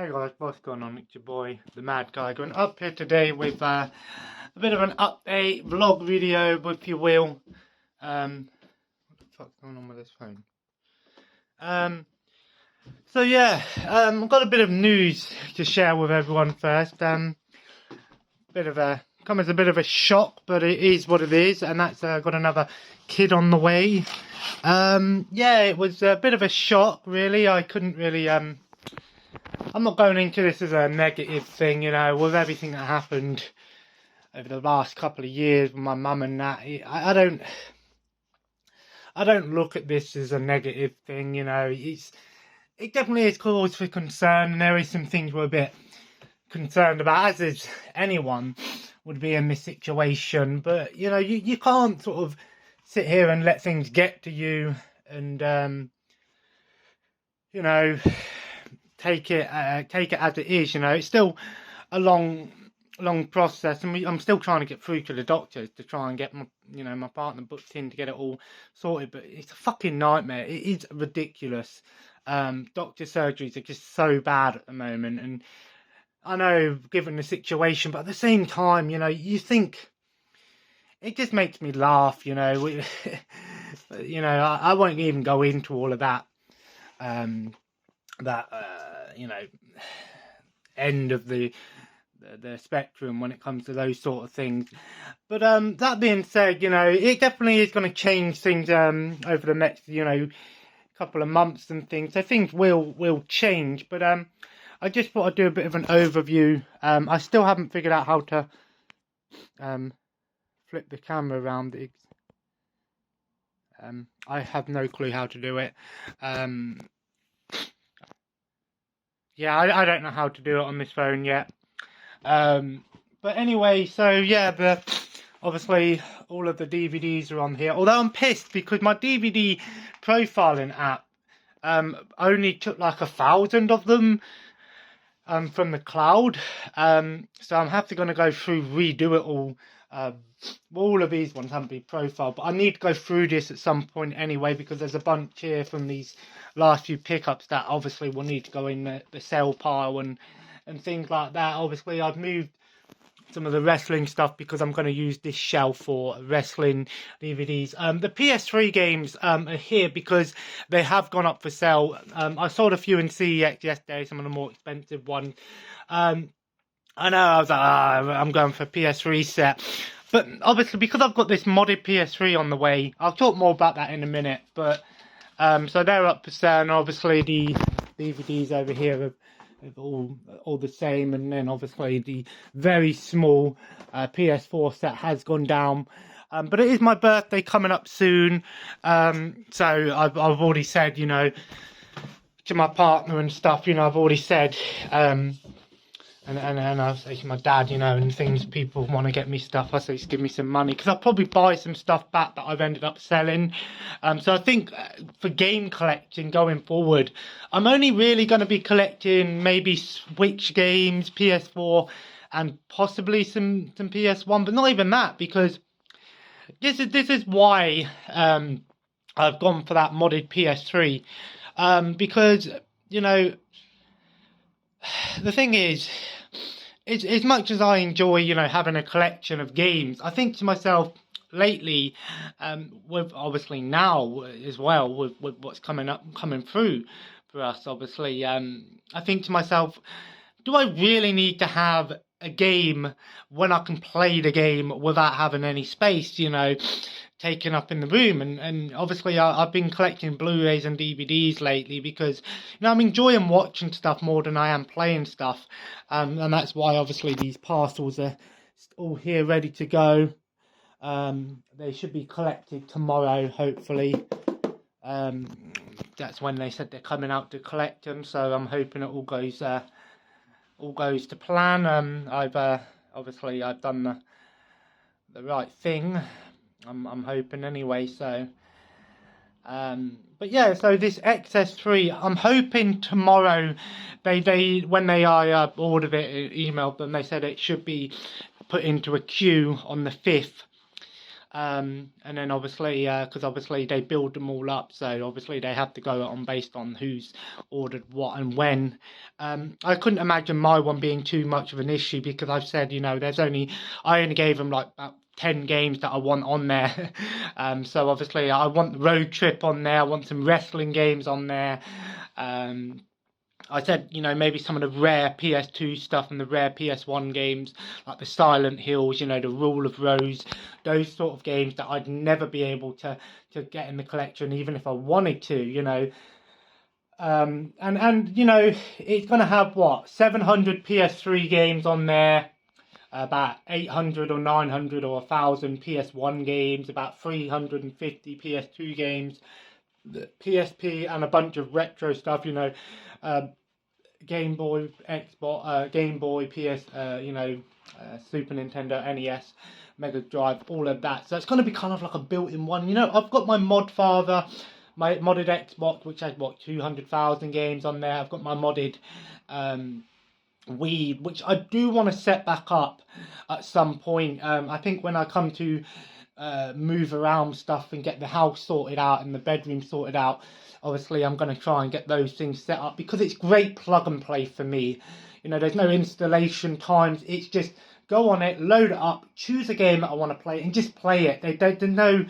Hey guys, what's going on? It's your boy, the Mad Guy, going up here today with a bit of an update vlog video, if you will. What the fuck's going on with this phone? So yeah, I've got a bit of news to share with everyone first. Come as a bit of a shock, but it is what it is, and that's got another kid on the way. Yeah, it was a bit of a shock, really. I couldn't really I'm not going into this as a negative thing, you know, with everything that happened over the last couple of years with my mum and that. I don't look at this as a negative thing, you know. It definitely is cause for concern, and there is some things we're a bit concerned about, as is anyone would be in this situation. But, you know, you can't sort of sit here and let things get to you and, you know, take it as it is. You know, it's still a long process, and I'm still trying to get through to the doctors to try and get my partner booked in to get it all sorted. But it's a fucking nightmare. It is ridiculous. Doctor surgeries are just so bad at the moment, and I know, given the situation, but at the same time, you know, you think it just makes me laugh. You know, you know, I won't even go into all of that. You know, end of the spectrum when it comes to those sort of things. But that being said, you know, it definitely is going to change things over the next, you know, couple of months and things. So things will change. But I just thought I'd do a bit of an overview. I still haven't figured out how to flip the camera around. I have no clue how to do it. Yeah, I don't know how to do it on this phone yet. But anyway, so yeah, obviously all of the DVDs are on here. Although I'm pissed because my DVD profiling app only took like 1,000 of them from the cloud. So I'm going to go through, redo it all. All of these ones haven't been profiled, but I need to go through this at some point anyway, because there's a bunch here from these last few pickups that obviously will need to go in the sell pile and things like that. Obviously I've moved some of the wrestling stuff because I'm going to use this shelf for wrestling DVDs. The PS3 games are here because they have gone up for sale. I sold a few in CEX yesterday, some of the more expensive ones. I know, I was like, I'm going for a PS3 set. But obviously, because I've got this modded PS3 on the way, I'll talk more about that in a minute. But so they're up for sale, and obviously the DVDs over here are all the same. And then obviously the very small PS4 set has gone down. But it is my birthday coming up soon. So I've already said, you know, to my partner and stuff, you know, I've already said, and I say to my dad, you know, and things, people want to get me stuff, I say, just give me some money, because I'll probably buy some stuff back that I've ended up selling. So I think for game collecting going forward, I'm only really going to be collecting maybe Switch games, PS4, and possibly some PS1, but not even that, because this is why I've gone for that modded PS3, because, you know, the thing is, as much as I enjoy, you know, having a collection of games, I think to myself lately, with obviously now as well, with what's coming through for us, obviously, I think to myself, do I really need to have a game when I can play the game without having any space, you know, taken up in the room? And obviously I've been collecting Blu-rays and DVDs lately because, you know, I'm enjoying watching stuff more than I am playing stuff, and that's why obviously these parcels are all here ready to go. They should be collected tomorrow, hopefully. That's when they said they're coming out to collect them, so I'm hoping it all goes to plan. I've done the right thing. I'm hoping anyway. So, but yeah. So this XS3, I'm hoping tomorrow. They when they ordered it, emailed them. They said it should be put into a queue on the 5th. And then obviously, because obviously they build them all up, so obviously they have to go on based on who's ordered what and when. I couldn't imagine my one being too much of an issue, because I've said, you know, I only gave them like about 10 games that I want on there. So obviously I want the Road Trip on there, I want some wrestling games on there. I said, you know, maybe some of the rare PS2 stuff and the rare PS1 games, like the Silent Hills, you know, the Rule of Rose, those sort of games that I'd never be able to get in the collection, even if I wanted to, you know. And you know, it's going to have, what, 700 PS3 games on there, about 800 or 900 or 1,000 PS1 games, about 350 PS2 games, the PSP, and a bunch of retro stuff, you know, Game Boy, Xbox, Game Boy, PS, you know, Super Nintendo, NES, Mega Drive, all of that. So it's going to be kind of like a built-in one. You know, I've got my Mod Father, my modded Xbox, which has, what, 200,000 games on there. I've got my modded Wii, which I do want to set back up at some point. I think when I come to move around stuff and get the house sorted out and the bedroom sorted out, obviously I'm going to try and get those things set up, because it's great plug and play for me. You know, there's no installation times. It's just go on it, load it up, choose a game that I want to play, and just play it. There's no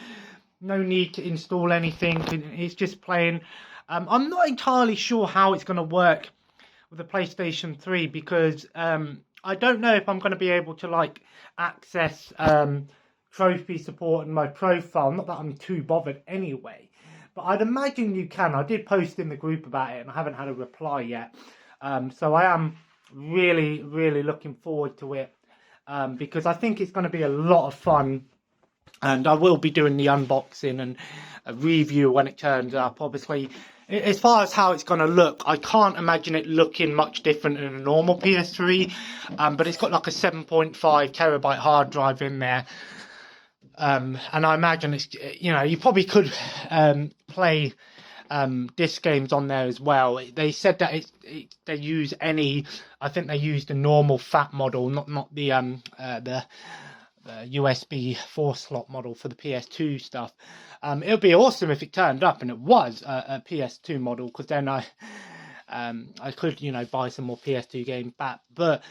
need to install anything. It's just playing. I'm not entirely sure how it's going to work with the PlayStation 3, because I don't know if I'm going to be able to like access trophy support in my profile. Not that I'm too bothered anyway, but I'd imagine you can. I did post in the group about it and I haven't had a reply yet. So I am really, really looking forward to it, because I think it's going to be a lot of fun. And I will be doing the unboxing and a review when it turns up. Obviously, as far as how it's going to look, I can't imagine it looking much different than a normal PS3. But it's got like a 7.5 terabyte hard drive in there. And I imagine it's, you know, you probably could play disc games on there as well. They said that they use I think they used the normal fat model, not the USB 4-slot model for the PS2 stuff. It would be awesome if it turned up and it was a PS2 model, because then I could, you know, buy some more PS2 games back. But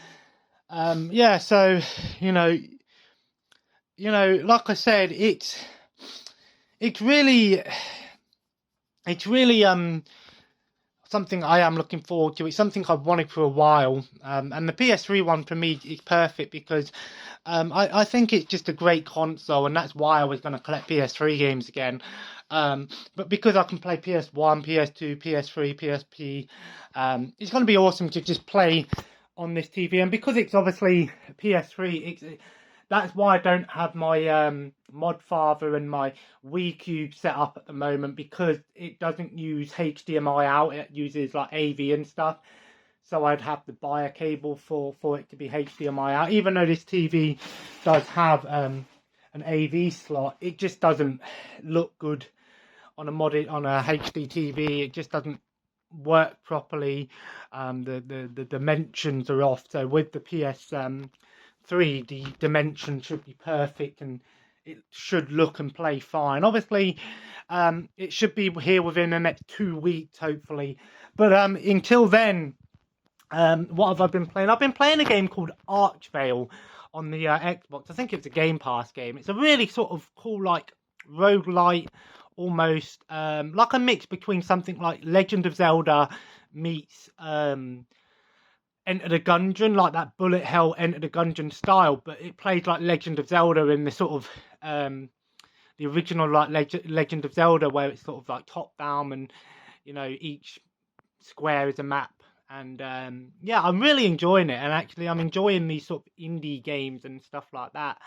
yeah, so you know, like I said, it's really something I am looking forward to. It's something I've wanted for a while, and the PS3 one for me is perfect, because I think it's just a great console, and that's why I was going to collect PS3 games again. But because I can play PS1, PS2, PS3, PSP, it's going to be awesome to just play on this TV. And because it's obviously PS3, that's why I don't have my Mod Father and my Wii Cube set up at the moment, because it doesn't use HDMI out. It uses like AV and stuff. So I'd have to buy a cable for it to be HDMI out. Even though this TV does have an AV slot, it just doesn't look good on a HD TV. It just doesn't work properly. The dimensions are off. So with the PS3, the dimension should be perfect and it should look and play fine. Obviously, it should be here within the next 2 weeks, hopefully. But until then, what have I been playing? I've been playing a game called Archvale on the Xbox. I think it's a Game Pass game. It's a really sort of cool, like, roguelite, almost, like a mix between something like Legend of Zelda meets Enter the Gungeon, like that bullet hell Enter the Gungeon style, but it plays like Legend of Zelda in the sort of the original like Legend of Zelda, where it's sort of like top down and, you know, each square is a map. And yeah, I'm really enjoying it, and actually I'm enjoying these sort of indie games and stuff like that.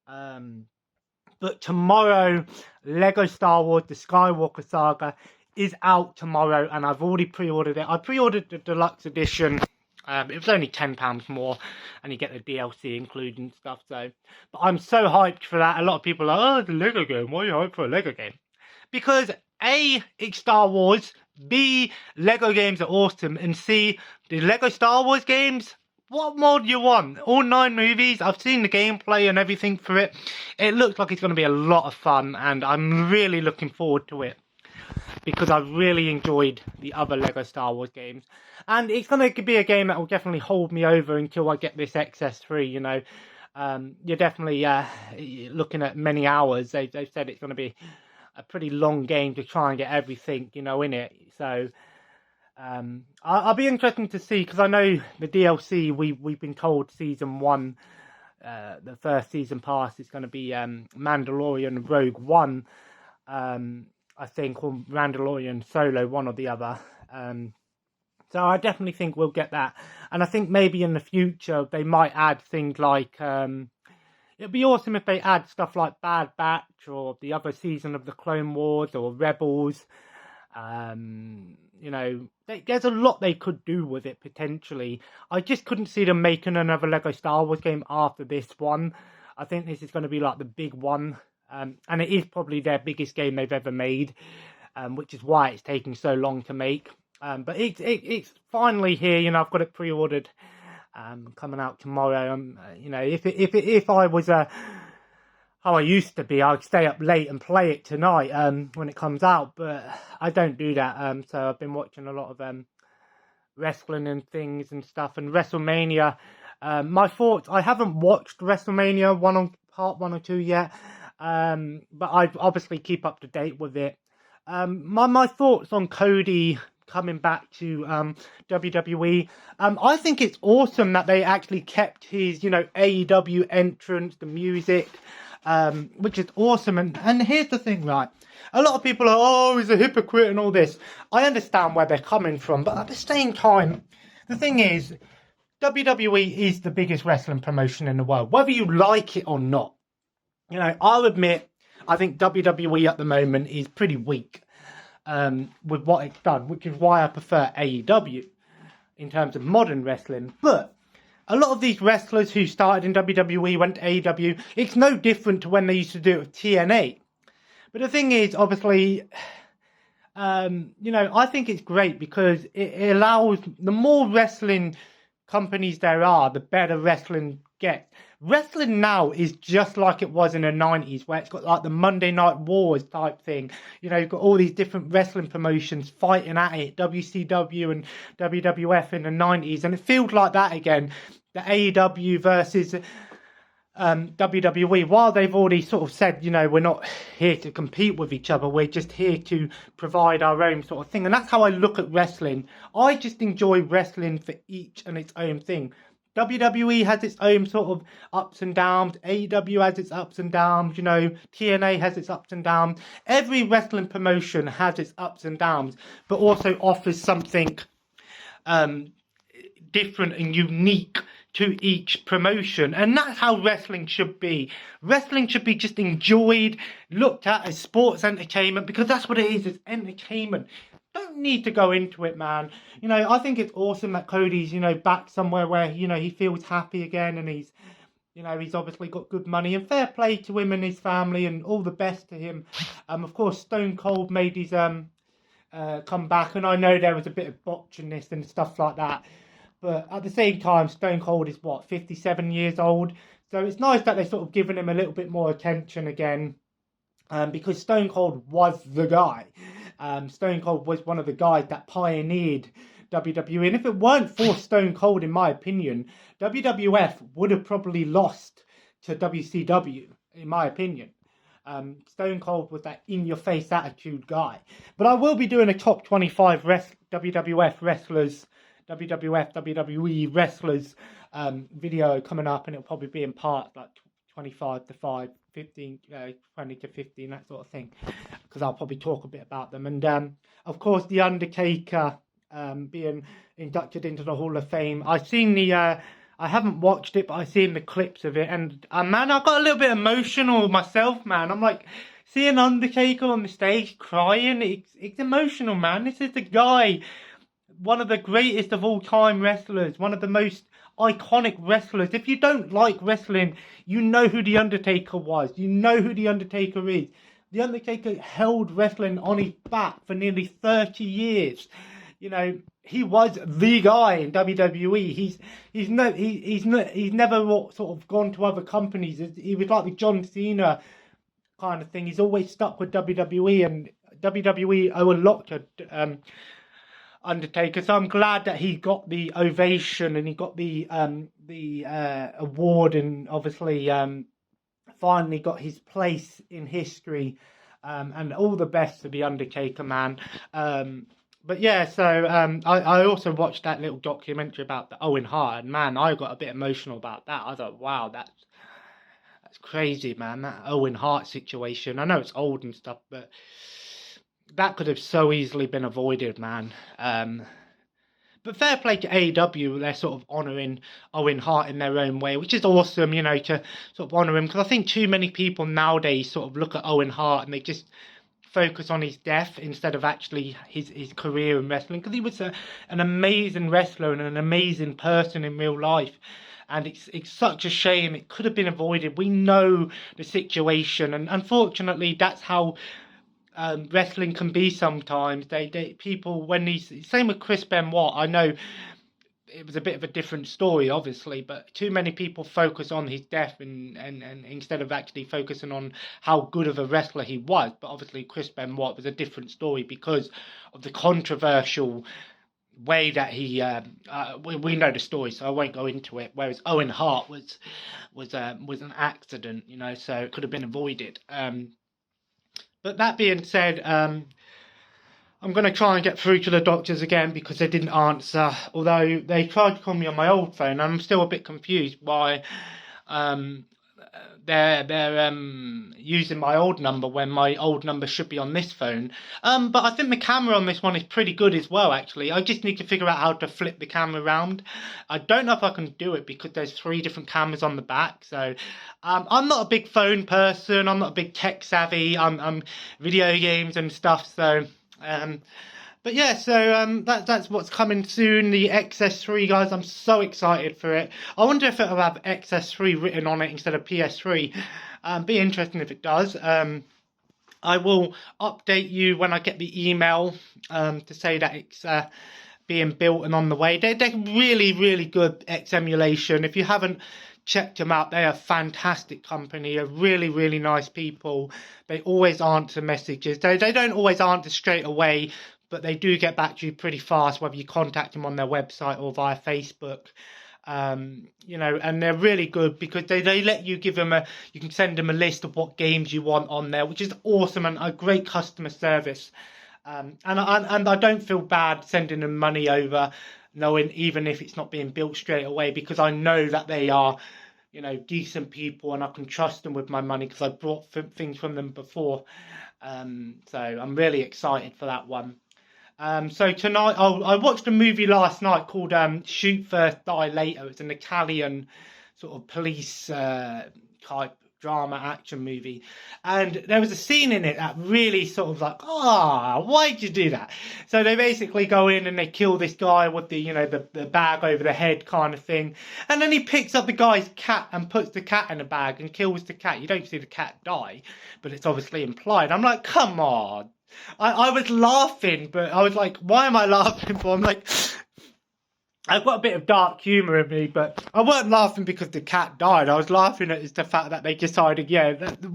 But tomorrow, Lego Star Wars The Skywalker Saga is out tomorrow, and I've already pre-ordered it. I pre-ordered the deluxe edition. It was only £10 more, and you get the DLC included and stuff. So, but I'm so hyped for that. A lot of people are like, "Oh, it's a Lego game. Why are you hyped for a Lego game?" Because A, it's Star Wars. B, Lego games are awesome. And C, the Lego Star Wars games, what more do you want? All 9 movies. I've seen the gameplay and everything for it. It looks like it's going to be a lot of fun, and I'm really looking forward to it. because I really enjoyed the other Lego Star Wars games. And it's going to be a game that will definitely hold me over until I get this XS3, you know. You're definitely looking at many hours. They've said it's going to be a pretty long game to try and get everything, you know, in it. So I'll be interested to see, because I know the DLC, we've been told Season 1, the first season pass is going to be Mandalorian Rogue One, I think, or Mandalorian Solo, one or the other. So I definitely think we'll get that. And I think maybe in the future they might add things like... it'd be awesome if they add stuff like Bad Batch or the other season of the Clone Wars or Rebels. You know, there's a lot they could do with it, potentially. I just couldn't see them making another Lego Star Wars game after this one. I think this is going to be like the big one. And it is probably their biggest game they've ever made, which is why it's taking so long to make. But it's finally here. You know, I've got it pre-ordered, coming out tomorrow. You know, if I was how I used to be, I'd stay up late and play it tonight when it comes out. But I don't do that. So I've been watching a lot of wrestling and things and stuff, and WrestleMania. My thoughts: I haven't watched WrestleMania part 1 or 2 yet, but I obviously keep up to date with it. My thoughts on Cody coming back to WWE. I think it's awesome that they actually kept his, you know, AEW entrance, the music, which is awesome. And here's the thing, right? A lot of people are, oh, he's a hypocrite and all this. I understand where they're coming from, but at the same time, the thing is, WWE is the biggest wrestling promotion in the world, whether you like it or not. You know, I'll admit, I think WWE at the moment is pretty weak. With what it's done, which is why I prefer AEW in terms of modern wrestling. But a lot of these wrestlers who started in WWE went to AEW. It's no different to when they used to do it with TNA. But the thing is, obviously, you know, I think it's great because it allows, the more wrestling companies there are, the better wrestling gets. Wrestling now is just like it was in the 90s, where it's got like the Monday Night Wars type thing. You know, you've got all these different wrestling promotions fighting at it, WCW and WWF in the 90s, and it feels like that again. The AEW versus WWE, while they've already sort of said, you know, we're not here to compete with each other, we're just here to provide our own sort of thing. And that's how I look at wrestling. I just enjoy wrestling for each and its own thing. WWE has its own sort of ups and downs. AEW has its ups and downs. You know, TNA has its ups and downs. Every wrestling promotion has its ups and downs, but also offers something different and unique to each promotion. And that's how wrestling should be. Wrestling should be just enjoyed, looked at as sports entertainment, because that's what it is. It's entertainment. Don't need to go into it, man. You know, I think it's awesome that Cody's, you know, back somewhere where, you know, he feels happy again, and he's, you know, he's obviously got good money, and fair play to him and his family, and all the best to him. Of course, Stone Cold made his come back, and I know there was a bit of botching this and stuff like that, but at the same time, Stone Cold is, what, 57 years old? So it's nice that they're sort of giving him a little bit more attention again, because Stone Cold was the guy. Stone Cold was one of the guys that pioneered WWE. And if it weren't for Stone Cold, in my opinion, WWF would have probably lost to WCW, in my opinion. Stone Cold was that in-your-face attitude guy. But I will be doing a top 25 WWF wrestlers, WWF, WWE wrestlers video coming up, and it'll probably be in parts like 25 to 5, 15, 20 to 15, that sort of thing, because I'll probably talk a bit about them. And of course, The Undertaker being inducted into the Hall of Fame. I've seen the, I haven't watched it, but I've seen the clips of it, and man, I got a little bit emotional myself, man. I'm like, seeing Undertaker on the stage crying, it's emotional, man. This is the guy, one of the greatest of all time wrestlers, one of the most iconic wrestlers. If you don't like wrestling, you know who The Undertaker was. You know who The Undertaker is. The Undertaker held wrestling on his back for nearly 30 years. You know, he was the guy in WWE. He's never sort of gone to other companies. He was like the John Cena kind of thing. He's always stuck with WWE, and WWE owe a lot to Undertaker, so I'm glad that he got the ovation and he got the award, and obviously finally got his place in history. And all the best to the Undertaker, man. But yeah, so I also watched that little documentary about the Owen Hart, and man, I got a bit emotional about that. I thought, wow, that's crazy, man. That Owen Hart situation. I know it's old and stuff, but that could have so easily been avoided, man. But fair play to AEW, they're sort of honouring Owen Hart in their own way, which is awesome, you know, to sort of honour him. Because I think too many people nowadays sort of look at Owen Hart and they just focus on his death instead of actually his career in wrestling. Because he was an amazing wrestler and an amazing person in real life. And it's such a shame. It could have been avoided. We know the situation. And unfortunately, that's how wrestling can be sometimes. They people, when these, same with Chris Benoit. I know it was a bit of a different story, obviously, but too many people focus on his death and instead of actually focusing on how good of a wrestler he was. But obviously Chris Benoit was a different story because of the controversial way that he we know the story, so I won't go into it. Whereas Owen Hart was an accident, you know, so it could have been avoided. But that being said, I'm going to try and get through to the doctors again because they didn't answer. Although they tried to call me on my old phone, I'm still a bit confused why they're using my old number when my old number should be on this phone. But I think the camera on this one is pretty good as well, actually. I just need to figure out how to flip the camera around. I don't know if I can do it because there's 3 different cameras on the back. So I'm not a big phone person. I'm not a big tech savvy. I'm video games and stuff. So but yeah, so that's what's coming soon. The XS3, guys, I'm so excited for it. I wonder if it'll have XS3 written on it instead of PS3. Be interesting if it does. I will update you when I get the email to say that it's being built and on the way. They're really, really good X Emulation. If you haven't checked them out, they are a fantastic company. They're really, really nice people. They always answer messages. They don't always answer straight away, but they do get back to you pretty fast, whether you contact them on their website or via Facebook. You know, and they're really good because they let you give them you can send them a list of what games you want on there, which is awesome, and a great customer service. And I don't feel bad sending them money over, knowing even if it's not being built straight away, because I know that they are, you know, decent people and I can trust them with my money because I bought things from them before. So I'm really excited for that one. So tonight, I watched a movie last night called Shoot First, Die Later. It's an Italian sort of police type drama action movie, and there was a scene in it that really sort of like, why'd you do that? So they basically go in and they kill this guy with the, you know, the bag over the head kind of thing, and then he picks up the guy's cat and puts the cat in a bag and kills the cat. You don't see the cat die, but it's obviously implied. I'm like, come on. I was laughing, but I was like, why am I laughing for? I'm like, I've got a bit of dark humour in me, but I weren't laughing because the cat died. I was laughing at the fact that they decided,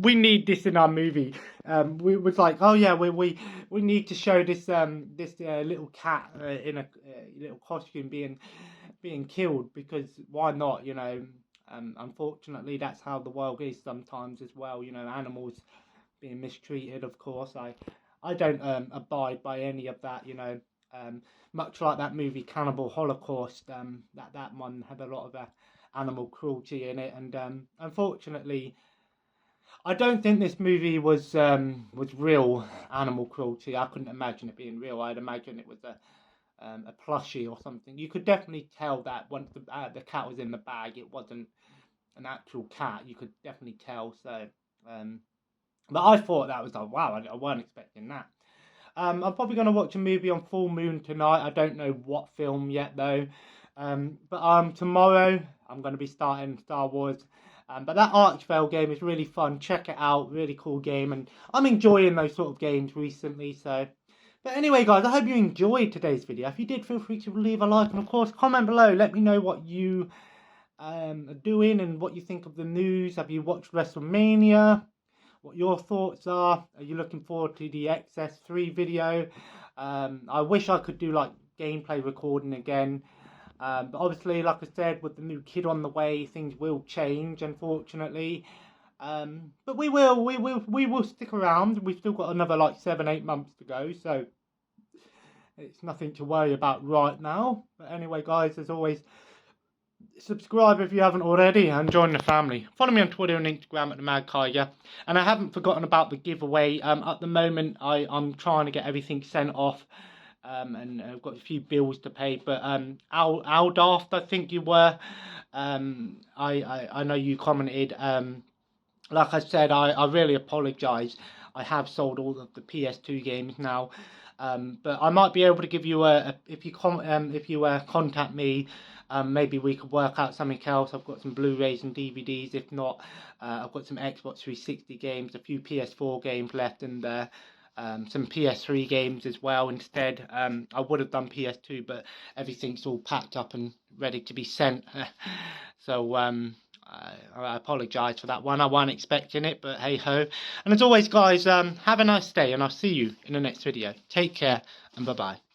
we need this in our movie. We was like, oh yeah, we need to show this little cat in a little costume being killed, because why not? You know, unfortunately, that's how the world is sometimes as well. You know, animals being mistreated. Of course, I don't abide by any of that, you know. Much like that movie Cannibal Holocaust, that one had a lot of animal cruelty in it, and unfortunately, I don't think this movie was real animal cruelty. I couldn't imagine it being real. I'd imagine it was a plushie or something. You could definitely tell that once the cat was in the bag, it wasn't an actual cat. You could definitely tell. So. But I thought that was like, wow, I weren't expecting that. I'm probably going to watch a movie on full moon tonight. I don't know what film yet, though. But tomorrow, I'm going to be starting Star Wars. But that Archvale game is really fun. Check it out. Really cool game. And I'm enjoying those sort of games recently. So, but anyway, guys, I hope you enjoyed today's video. If you did, feel free to leave a like. And, of course, comment below. Let me know what you are doing and what you think of the news. Have you watched WrestleMania? what your thoughts are. Are you looking forward to the XS3 video? I wish I could do like gameplay recording again. But obviously, like I said, with the new kid on the way, things will change, unfortunately. But we will stick around. We've still got another like 7-8 months to go, so it's nothing to worry about right now. But anyway, guys, as always, subscribe if you haven't already and join the family. Follow me on Twitter and Instagram at the Mad Kiger. And I haven't forgotten about the giveaway. At the moment, I'm trying to get everything sent off. And I've got a few bills to pay. But Aldaft, I think you were. I know you commented. Like I said, I really apologise. I have sold all of the PS2 games now. But I might be able to give you if you contact me, maybe we could work out something else. I've got some Blu-rays and DVDs. If not, I've got some Xbox 360 games, a few PS4 games left, and some PS3 games as well instead. I would have done PS2, but everything's all packed up and ready to be sent. So I apologise for that one. I wasn't expecting it, but hey ho. And as always, guys, have a nice day, and I'll see you in the next video. Take care, and bye bye.